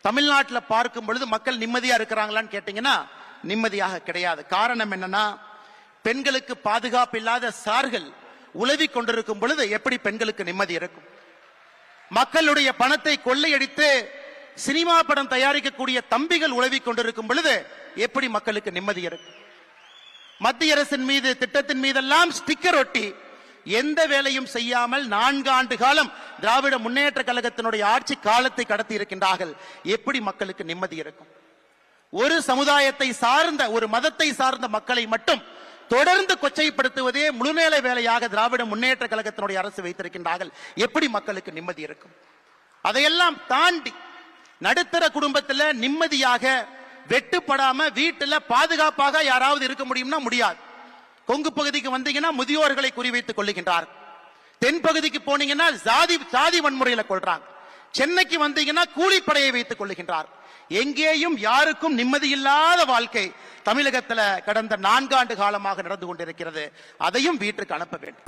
தமிழ்நாட்டில் பார்க்கும் பொழுது மக்கள் நிம்மதியா இருக்கிறாங்களான்னு கேட்டீங்கன்னா நிம்மதியாக கிடையாது. காரணம் என்னன்னா, பெண்களுக்கு பாதுகாப்பு இல்லாத சார்கள் உலவி கொண்டிருக்கும் பொழுது எப்படி பெண்களுக்கு நிம்மதி இருக்கும்? மக்களுடைய பணத்தை கொள்ளையடித்து சினிமா படம் தயாரிக்கக்கூடிய தம்பிகள் உலவி கொண்டிருக்கும் பொழுது எப்படி மக்களுக்கு நிம்மதி இருக்கும்? மத்திய அரசின் மீது திட்டத்தின் மீதெல்லாம் ஸ்டிக்கர் ஒட்டி எந்த வேலையும் செய்யாமல் 4 ஆண்டு காலம் திராவிட முன்னேற்ற கழகத்தினுடைய ஆட்சி காலத்தை கடத்தி இருக்கின்றார்கள். எப்படி மக்களுக்கு நிம்மதி இருக்கும்? ஒரு சமுதாயத்தை சார்ந்த, ஒரு மதத்தை சார்ந்த மக்களை மட்டும் தொடர்ந்து கொச்சைப்படுத்துவதே முழுநேர வேலையாக திராவிட முன்னேற்ற கழகத்தினுடைய அரசு வைத்திருக்கின்றார்கள். எப்படி மக்களுக்கு நிம்மதி இருக்கும்? அதையெல்லாம் தாண்டி நடுத்தர குடும்பத்தில் நிம்மதியாக வெட்டுப்படாம வீட்டுல பாதுகாப்பாக யாராவது இருக்க முடியும்னா முடியாது. கொங்கு பகுதிக்கு வந்தீங்கன்னா முதியோர்களை குறிவைத்துக் கொள்ளுகின்றார். தென் பகுதிக்கு போனீங்கன்னா சாதி வன்முறையில கொள்றாங்க. சென்னைக்கு வந்தீங்கன்னா கூலிப்படையை வைத்துக் கொள்ளுகின்றார். எங்கேயும் யாருக்கும் நிம்மதி இல்லாத வாழ்க்கை தமிழகத்தில் கடந்த 4 ஆண்டு காலமாக நடந்து கொண்டிருக்கிறது. அதையும் வீட்டுக்கு அனுப்ப வேண்டும்.